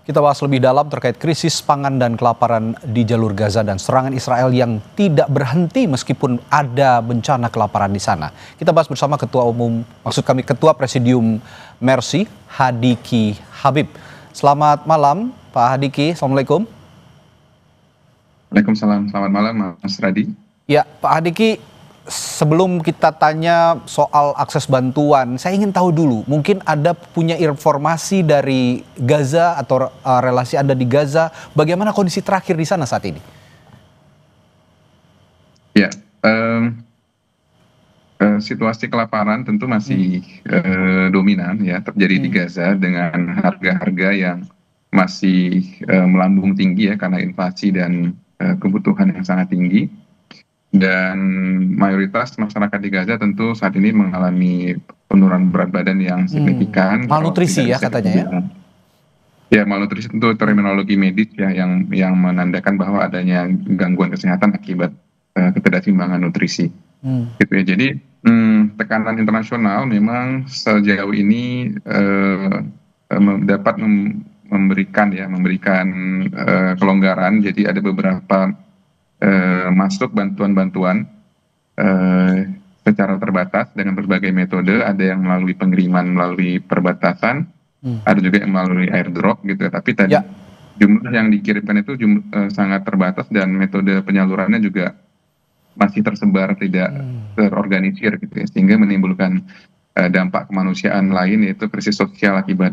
Kita bahas lebih dalam terkait krisis pangan dan kelaparan di jalur Gaza dan serangan Israel yang tidak berhenti meskipun ada bencana kelaparan di sana. Kita bahas bersama Ketua Presidium Mercy, Hadiki Habib. Selamat malam, Pak Hadiki. Assalamualaikum. Waalaikumsalam. Selamat malam, Mas Radi. Ya, Pak Hadiki, sebelum kita tanya soal akses bantuan, saya ingin tahu dulu, mungkin Anda punya informasi dari Gaza atau relasi Anda di Gaza, bagaimana kondisi terakhir di sana saat ini? Ya, situasi kelaparan tentu masih dominan ya terjadi di Gaza dengan harga-harga yang masih melambung tinggi ya karena inflasi dan kebutuhan yang sangat tinggi. Dan mayoritas masyarakat di Gaza tentu saat ini mengalami penurunan berat badan yang signifikan. Malnutrisi ya katanya ya? Ya, malnutrisi tentu terminologi medis ya yang menandakan bahwa adanya gangguan kesehatan akibat ketidakseimbangan nutrisi. Gitu ya. Jadi tekanan internasional memang sejauh ini dapat memberikan kelonggaran. Jadi ada beberapa masuk bantuan-bantuan secara terbatas dengan berbagai metode. Ada yang melalui pengiriman melalui perbatasan, ada juga yang melalui airdrop gitu. Tapi tadi jumlah yang dikirimkan itu sangat terbatas dan metode penyalurannya juga masih tersebar, tidak terorganisir gitu ya, sehingga menimbulkan dampak kemanusiaan lain, yaitu krisis sosial akibat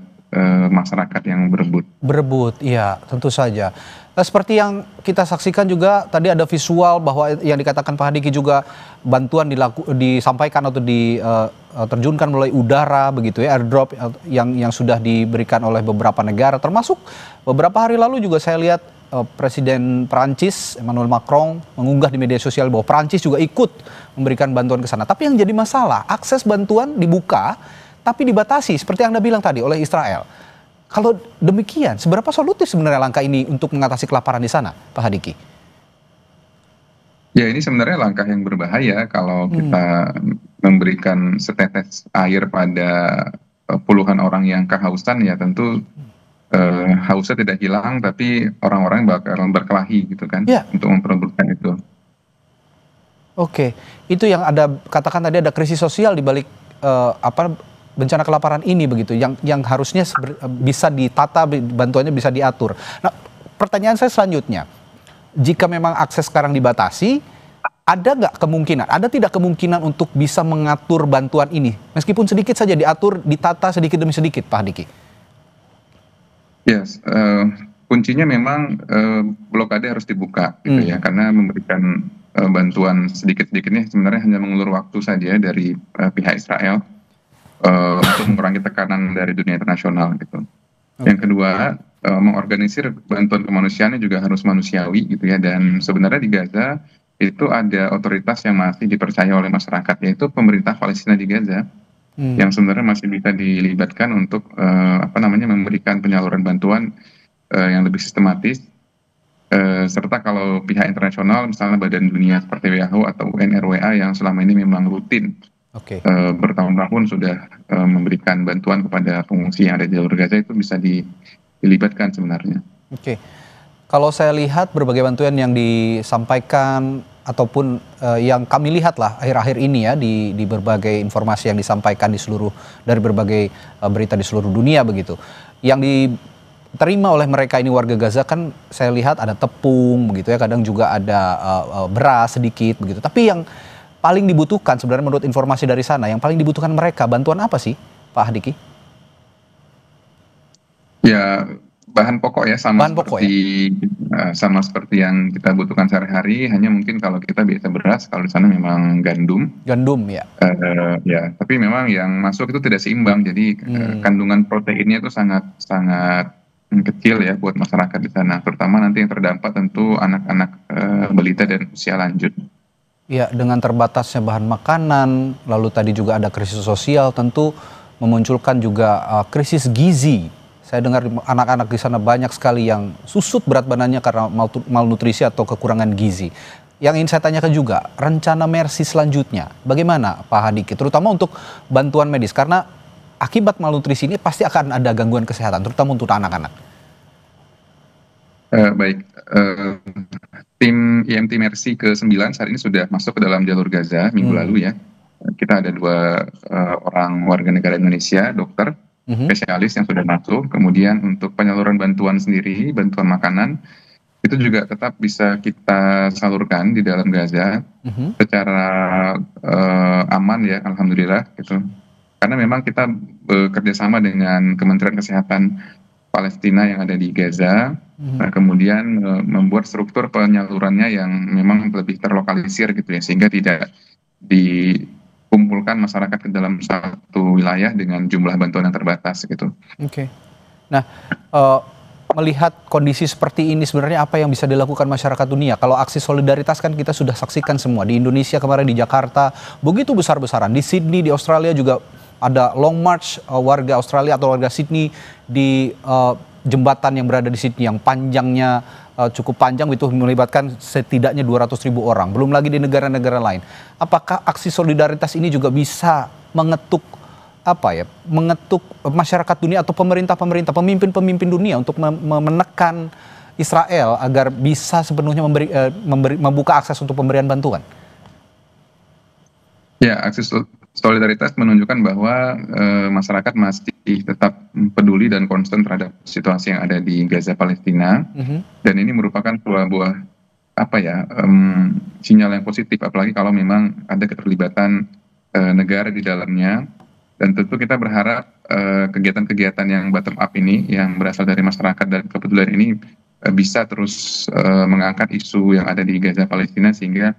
masyarakat yang berebut. Iya, tentu saja. Seperti yang kita saksikan juga tadi ada visual bahwa yang dikatakan Pak Hadiki juga bantuan disampaikan atau diterjunkan melalui udara begitu ya, airdrop yang sudah diberikan oleh beberapa negara, termasuk beberapa hari lalu juga saya lihat Presiden Prancis Emmanuel Macron mengunggah di media sosial bahwa Prancis juga ikut memberikan bantuan ke sana. Tapi yang jadi masalah, akses bantuan dibuka tapi dibatasi seperti yang Anda bilang tadi oleh Israel. Kalau demikian, seberapa solutif sebenarnya langkah ini untuk mengatasi kelaparan di sana, Pak Hadiki? Ya, ini sebenarnya langkah yang berbahaya kalau kita memberikan setetes air pada puluhan orang yang kehausan, ya tentu hausnya tidak hilang, tapi orang-orang bakal berkelahi gitu kan, untuk memperebutkan itu. Oke, itu yang ada katakan tadi, ada krisis sosial di balik bencana kelaparan ini begitu, yang harusnya bisa ditata, bantuannya bisa diatur. Nah, pertanyaan saya selanjutnya, jika memang akses sekarang dibatasi, ada tidak kemungkinan untuk bisa mengatur bantuan ini, meskipun sedikit saja diatur, ditata sedikit demi sedikit, Pak Hadiki? Yes, kuncinya memang blokade harus dibuka gitu ya, karena memberikan bantuan sedikit-sedikitnya sebenarnya hanya mengulur waktu saja dari pihak Israel untuk mengurangi tekanan dari dunia internasional gitu. Yang kedua, mengorganisir bantuan kemanusiaannya juga harus manusiawi gitu ya, dan sebenarnya di Gaza itu ada otoritas yang masih dipercaya oleh masyarakat, yaitu pemerintah Palestina di Gaza, yang sebenarnya masih bisa dilibatkan untuk memberikan penyaluran bantuan yang lebih sistematis, serta kalau pihak internasional misalnya Badan Dunia seperti WHO atau UNRWA yang selama ini memang rutin bertahun-tahun sudah memberikan bantuan kepada pengungsi yang ada di jalur Gaza, itu bisa dilibatkan sebenarnya. Kalau saya lihat berbagai bantuan yang disampaikan ataupun yang kami lihat lah akhir-akhir ini ya di berbagai informasi yang disampaikan dari berbagai berita di seluruh dunia begitu, yang diterima oleh mereka ini warga Gaza kan saya lihat ada tepung begitu ya, kadang juga ada beras sedikit begitu. Tapi yang paling dibutuhkan sebenarnya menurut informasi dari sana, yang paling dibutuhkan mereka bantuan apa sih, Pak Hadiki? Ya, bahan pokok ya, sama seperti yang kita butuhkan sehari-hari, hanya mungkin kalau kita biasa beras, kalau di sana memang gandum ya. Ya, tapi memang yang masuk itu tidak seimbang, jadi kandungan proteinnya itu sangat kecil ya buat masyarakat di sana, terutama nanti yang terdampak tentu anak-anak balita dan usia lanjut. Ya, dengan terbatasnya bahan makanan, lalu tadi juga ada krisis sosial, tentu memunculkan juga krisis gizi. Saya dengar anak-anak di sana banyak sekali yang susut berat badannya karena malnutrisi atau kekurangan gizi. Yang ingin saya tanyakan juga, rencana Mercy selanjutnya, bagaimana Pak Hadiki? Terutama untuk bantuan medis, karena akibat malnutrisi ini pasti akan ada gangguan kesehatan, terutama untuk anak-anak. Baik, tim IMT Mercy ke-9 saat ini sudah masuk ke dalam jalur Gaza minggu lalu ya. Kita ada 2 orang warga negara Indonesia, dokter spesialis yang sudah masuk. Kemudian untuk penyaluran bantuan sendiri, bantuan makanan, itu juga tetap bisa kita salurkan di dalam Gaza secara aman ya, alhamdulillah gitu. Karena memang kita bekerja sama dengan Kementerian Kesehatan Palestina yang ada di Gaza, kemudian membuat struktur penyalurannya yang memang lebih terlokalisir gitu ya, sehingga tidak dikumpulkan masyarakat ke dalam satu wilayah dengan jumlah bantuan yang terbatas gitu. Oke. Nah, melihat kondisi seperti ini sebenarnya apa yang bisa dilakukan masyarakat dunia? Kalau aksi solidaritas kan kita sudah saksikan semua di Indonesia kemarin, di Jakarta begitu besar-besaran, di Sydney, di Australia juga ada long march warga Australia atau warga Sydney di jembatan yang berada di Sydney yang panjangnya cukup panjang, itu melibatkan setidaknya 200.000 orang. Belum lagi di negara-negara lain. Apakah aksi solidaritas ini juga bisa mengetuk mengetuk masyarakat dunia atau pemerintah-pemerintah, pemimpin-pemimpin dunia untuk menekan Israel agar bisa sepenuhnya membuka akses untuk pemberian bantuan? Ya, aksi solidaritas menunjukkan bahwa masyarakat masih tetap peduli dan concern terhadap situasi yang ada di Gaza Palestina, dan ini merupakan sebuah sinyal yang positif, apalagi kalau memang ada keterlibatan negara di dalamnya. Dan tentu kita berharap kegiatan-kegiatan yang bottom up ini, yang berasal dari masyarakat dan kepedulian ini bisa terus mengangkat isu yang ada di Gaza Palestina, sehingga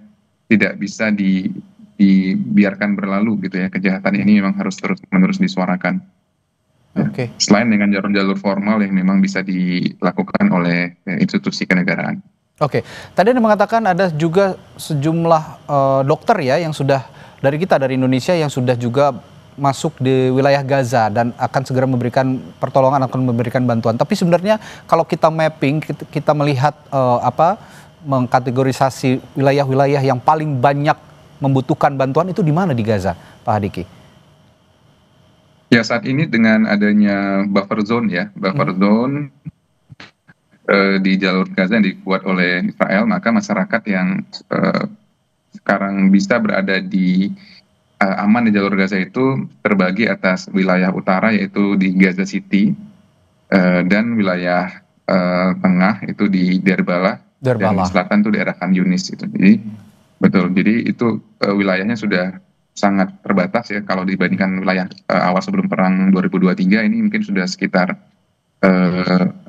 tidak bisa dibiarkan berlalu gitu ya. Kejahatan ini memang harus terus-menerus disuarakan. Oke. Selain dengan jalur-jalur formal yang memang bisa dilakukan oleh institusi kenegaraan. Oke, tadi Anda mengatakan ada juga sejumlah dokter ya yang sudah dari Indonesia yang sudah juga masuk di wilayah Gaza dan akan segera memberikan pertolongan, akan memberikan bantuan. Tapi sebenarnya kalau kita mapping, kita melihat mengkategorisasi wilayah-wilayah yang paling banyak membutuhkan bantuan itu di mana di Gaza, Pak Hadiki? Ya, saat ini dengan adanya buffer zone ya, zone di jalur Gaza yang dibuat oleh Israel, maka masyarakat yang sekarang bisa berada di aman di jalur Gaza itu terbagi atas wilayah utara yaitu di Gaza City, dan wilayah tengah itu di Derbalah. Dan di selatan itu daerah Khan Yunis itu. Jadi betul, jadi itu wilayahnya sudah sangat terbatas ya kalau dibandingkan wilayah awal sebelum perang 2023, ini mungkin sudah sekitar 60%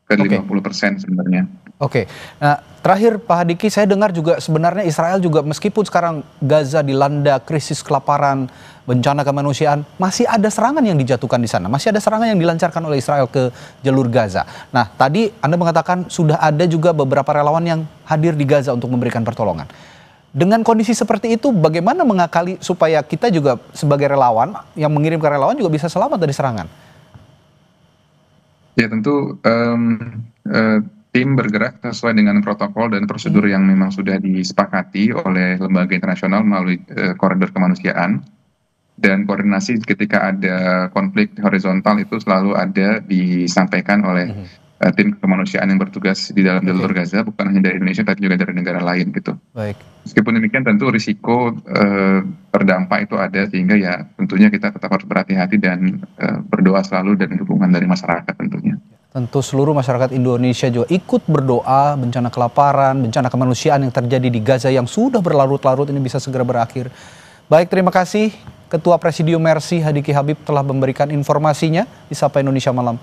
ke 50% sebenarnya. Oke. Nah, terakhir Pak Hadiki, saya dengar juga sebenarnya Israel juga meskipun sekarang Gaza dilanda krisis kelaparan, bencana kemanusiaan, masih ada serangan yang dijatuhkan di sana. Masih ada serangan yang dilancarkan oleh Israel ke jalur Gaza. Nah, tadi Anda mengatakan sudah ada juga beberapa relawan yang hadir di Gaza untuk memberikan pertolongan. Dengan kondisi seperti itu, bagaimana mengakali supaya kita juga sebagai relawan yang mengirimkan relawan juga bisa selamat dari serangan? Ya tentu tim bergerak sesuai dengan protokol dan prosedur yang memang sudah disepakati oleh lembaga internasional melalui koridor kemanusiaan, dan koordinasi ketika ada konflik horizontal itu selalu ada disampaikan oleh tim kemanusiaan yang bertugas di dalam jalur Gaza, bukan hanya dari Indonesia tapi juga dari negara lain gitu. Baik. Meskipun demikian tentu risiko terdampak itu ada, sehingga ya tentunya kita tetap harus berhati-hati dan berdoa selalu dan dukungan dari masyarakat tentunya. Tentu seluruh masyarakat Indonesia juga ikut berdoa bencana kelaparan, bencana kemanusiaan yang terjadi di Gaza yang sudah berlarut-larut ini bisa segera berakhir. Baik, terima kasih Ketua Presidium Mercy Hadiki Habib telah memberikan informasinya di Sapa Indonesia Malam.